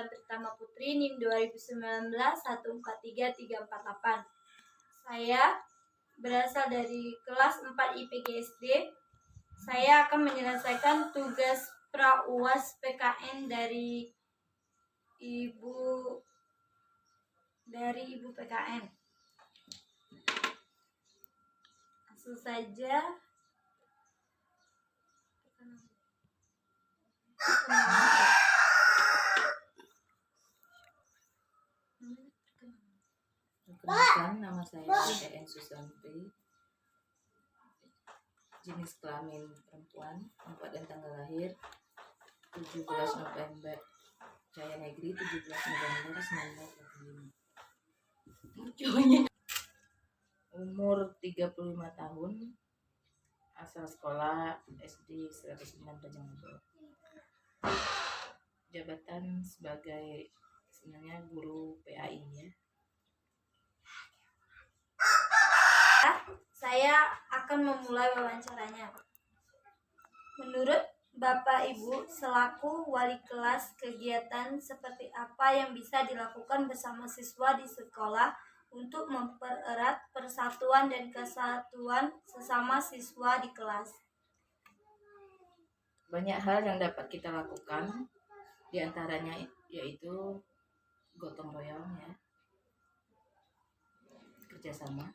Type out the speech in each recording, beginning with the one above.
Angkatan Pertama Putri NIM 2019 143348. Saya berasal dari kelas 4 IPG SD. Saya akan menyelesaikan tugas pra-UAS PKN dari Ibu PKN. Langsung saja. Perkenalkan, nama saya EN Susanti, jenis kelamin perempuan, tempat dan tanggal lahir 17 November, Jaya Negeri 17 November 1945. Umur 35 tahun, asal sekolah SD 109 Rajang. Jabatan sebagai sebenarnya guru PAI ya. Saya akan memulai wawancaranya. Menurut Bapak Ibu selaku wali kelas, kegiatan seperti apa yang bisa dilakukan bersama siswa di sekolah untuk mempererat persatuan dan kesatuan sesama siswa di kelas? Banyak hal yang dapat kita lakukan, diantaranya yaitu gotong royong ya, kerjasama,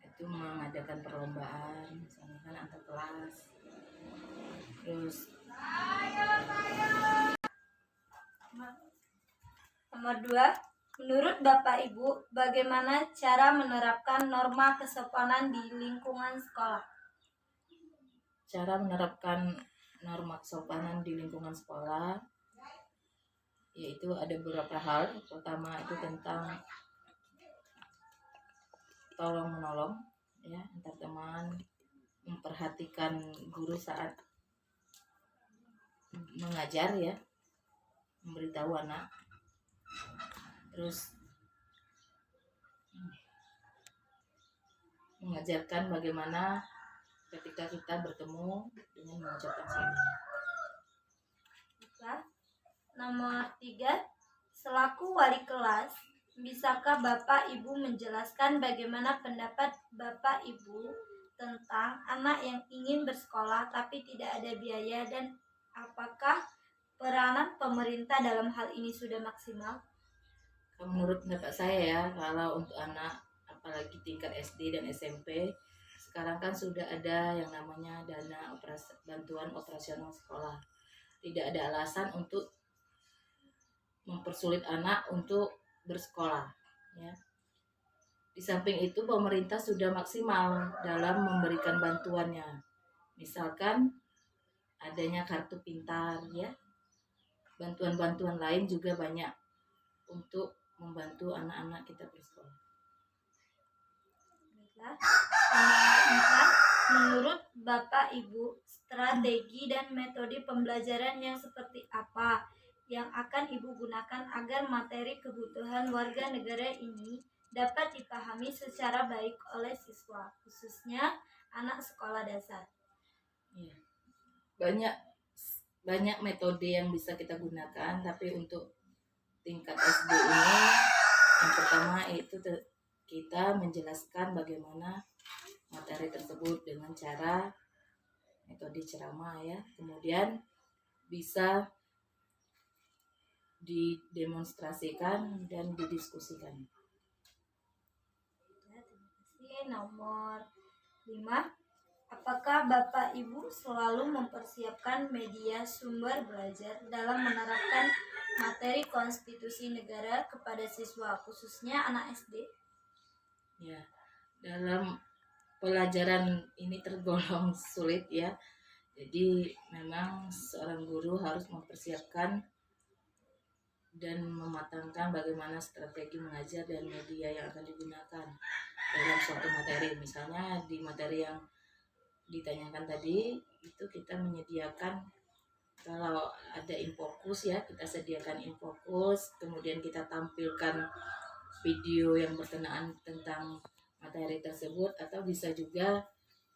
itu mengadakan perlombaan misalnya kan antar kelas. Terus nomor 2, menurut Bapak Ibu bagaimana cara menerapkan norma kesopanan di lingkungan sekolah? Cara menerapkan norma kesopanan di lingkungan sekolah yaitu ada beberapa hal. Pertama itu tentang tolong menolong ya antar teman, memperhatikan guru saat mengajar ya, memberitahu anak. Terus mengajarkan bagaimana ketika kita bertemu dengan mengucapkan salam. Nomor 3, selaku wali kelas, bisakah Bapak Ibu menjelaskan bagaimana pendapat Bapak Ibu tentang anak yang ingin bersekolah tapi tidak ada biaya, dan apakah peranan pemerintah dalam hal ini sudah maksimal? Menurut pendapat saya ya, kalau untuk anak apalagi tingkat SD dan SMP, sekarang kan sudah ada yang namanya dana bantuan operasional sekolah. Tidak ada alasan untuk mempersulit anak untuk bersekolah ya. Di samping itu pemerintah sudah maksimal dalam memberikan bantuannya. Misalkan adanya kartu pintar ya. Bantuan-bantuan lain juga banyak untuk membantu anak-anak kita bersekolah. Menurut Bapak Ibu, strategi dan metode pembelajaran yang seperti apa yang akan Ibu gunakan agar materi kebutuhan warga negara ini dapat dipahami secara baik oleh siswa, khususnya anak sekolah dasar? Ya. Banyak metode yang bisa kita gunakan, tapi untuk tingkat SD ini yang pertama itu kita menjelaskan bagaimana materi tersebut dengan cara metode ceramah ya. Kemudian bisa didemonstrasikan dan didiskusikan. Nomor 5, apakah Bapak Ibu selalu mempersiapkan media sumber belajar dalam menerapkan materi konstitusi negara kepada siswa, khususnya anak SD? Ya, dalam pelajaran ini tergolong sulit ya. Jadi memang seorang guru harus mempersiapkan dan mematangkan bagaimana strategi mengajar dan media yang akan digunakan dalam suatu materi. Misalnya di materi yang ditanyakan tadi itu kita menyediakan, kalau ada infokus ya, kita sediakan infokus, kemudian kita tampilkan video yang berkenaan tentang materi tersebut, atau bisa juga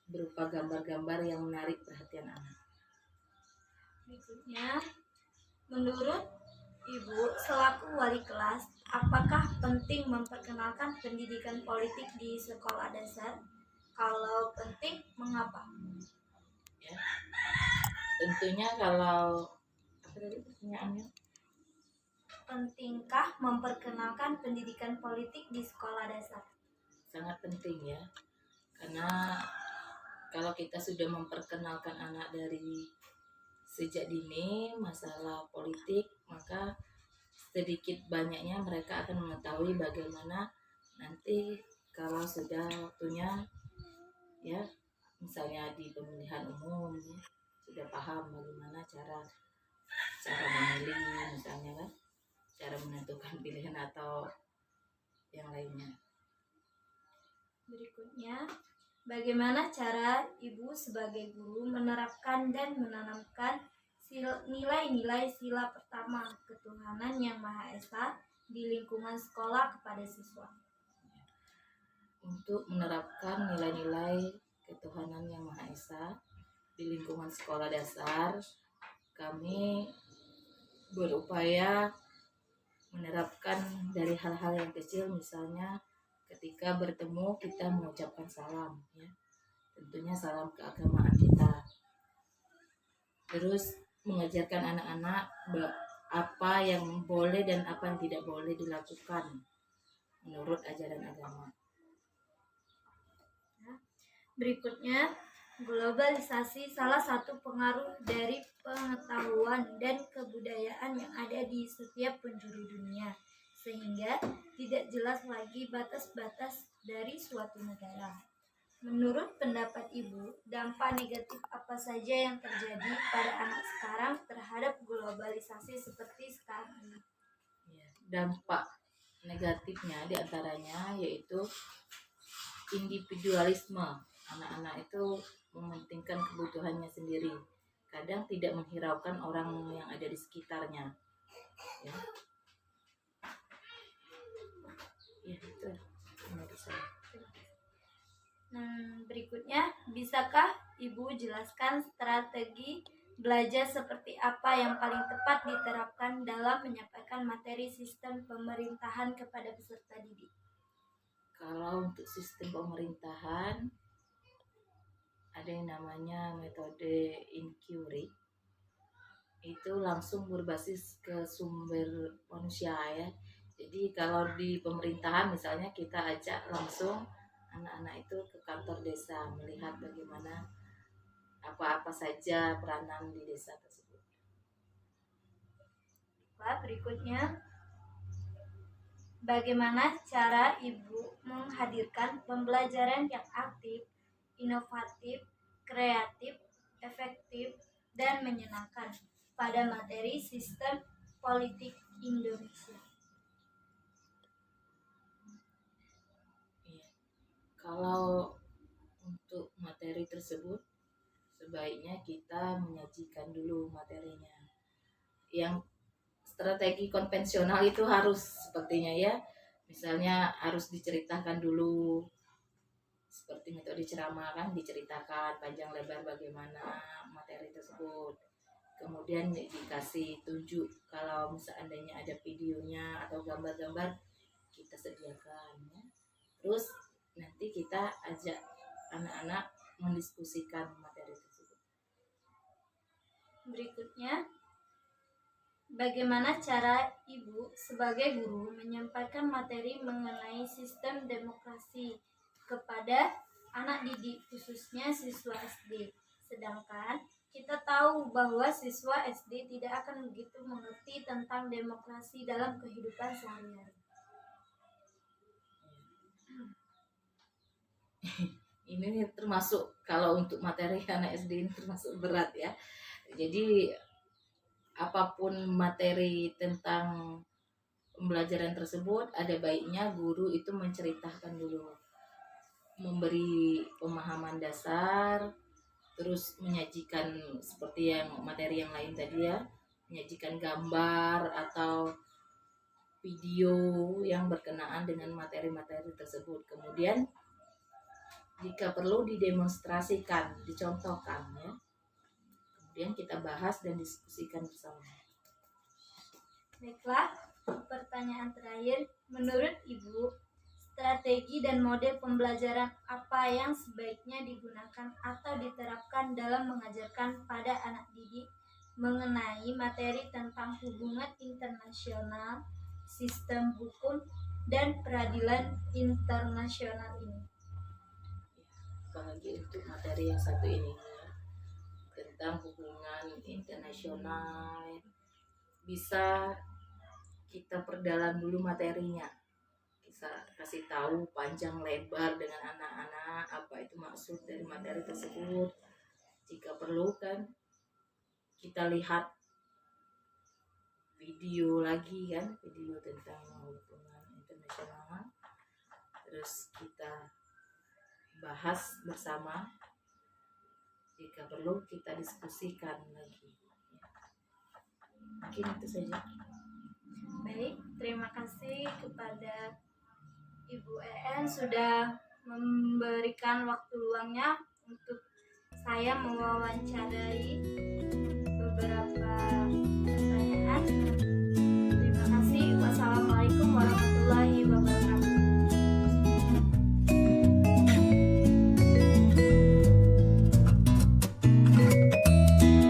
berupa gambar-gambar yang menarik perhatian anak. Berikutnya, menurut Ibu, selaku wali kelas, apakah penting memperkenalkan pendidikan politik di sekolah dasar? Kalau penting, mengapa? Ya, tentunya kalau apa tadi pertanyaannya? Pentingkah memperkenalkan pendidikan politik di sekolah dasar? Sangat penting ya, karena kalau kita sudah memperkenalkan anak dari sejak dini masalah politik, maka sedikit banyaknya mereka akan mengetahui bagaimana nanti kalau sudah waktunya, ya, misalnya di pemilihan umum ya, sudah paham bagaimana cara cara memilih misalnya kan, cara menentukan pilihan atau yang lainnya. Berikutnya, bagaimana cara ibu sebagai guru menerapkan dan menanamkan nilai-nilai sila pertama ketuhanan yang Maha Esa di lingkungan sekolah kepada siswa? Untuk menerapkan nilai-nilai ketuhanan yang Maha Esa di lingkungan sekolah dasar, kami berupaya menerapkan dari hal-hal yang kecil, misalnya ketika bertemu kita mengucapkan salam ya, tentunya salam keagamaan kita. Terus mengajarkan anak-anak apa yang boleh dan apa yang tidak boleh dilakukan menurut ajaran agama. Berikutnya, globalisasi salah satu pengaruh dari pengetahuan dan kebudayaan yang ada di setiap penjuru dunia, sehingga tidak jelas lagi batas-batas dari suatu negara. Menurut pendapat Ibu, dampak negatif apa saja yang terjadi pada anak sekarang terhadap globalisasi seperti sekarang ini? Ya, dampak negatifnya diantaranya yaitu individualisme. Anak-anak itu mementingkan kebutuhannya sendiri, kadang tidak menghiraukan orang yang ada di sekitarnya ya. Ya, itu menurut saya. Berikutnya, bisakah Ibu jelaskan strategi belajar seperti apa yang paling tepat diterapkan dalam menyampaikan materi sistem pemerintahan kepada peserta didik? Kalau untuk sistem pemerintahan ada yang namanya metode inquiry, itu langsung berbasis ke sumber manusia ya. Jadi kalau di pemerintahan misalnya kita ajak langsung anak-anak itu ke kantor desa, melihat bagaimana apa-apa saja peranan di desa tersebut. Berikutnya, bagaimana cara Ibu menghadirkan pembelajaran yang aktif, inovatif, kreatif, efektif, dan menyenangkan pada materi sistem politik Indonesia? Iya. Kalau untuk materi tersebut sebaiknya kita menyajikan dulu materinya. Yang strategi konvensional itu harus sepertinya ya, misalnya harus diceritakan dulu, seperti metode ceramah kan, diceritakan panjang lebar bagaimana materi tersebut, kemudian dikasih tunjuk, kalau seandainya ada videonya atau gambar-gambar kita sediakan ya. Terus nanti kita ajak anak-anak mendiskusikan materi tersebut. Berikutnya, bagaimana cara Ibu sebagai guru menyampaikan materi mengenai sistem demokrasi kepada anak didik, khususnya siswa SD? Sedangkan kita tahu bahwa siswa SD tidak akan begitu mengerti tentang demokrasi dalam kehidupan sehari-hari. Ini termasuk, kalau untuk materi anak SD ini termasuk berat ya. Jadi apapun materi tentang pembelajaran tersebut, ada baiknya guru itu menceritakan dulu, memberi pemahaman dasar, terus menyajikan seperti yang materi yang lain tadi ya, menyajikan gambar atau video yang berkenaan dengan materi-materi tersebut. Kemudian jika perlu didemonstrasikan, dicontohkan ya. Kemudian kita bahas dan diskusikan bersama. Baiklah, pertanyaan terakhir. Menurut Ibu, strategi dan model pembelajaran apa yang sebaiknya digunakan atau diterapkan dalam mengajarkan pada anak didik mengenai materi tentang hubungan internasional, sistem hukum, dan peradilan internasional ini? Apalagi untuk materi yang satu ini ya, tentang hubungan internasional, bisa kita perdalam dulu materinya, kita kasih tahu panjang lebar dengan anak-anak apa itu maksud dari materi tersebut. Jika perlu kan kita lihat video lagi kan, video tentang hubungan internasional, terus kita bahas bersama. Jika perlu kita diskusikan lagi. Mungkin itu saja. Baik, terima kasih kepada Ibu EN sudah memberikan waktu luangnya untuk saya mewawancarai beberapa pertanyaan.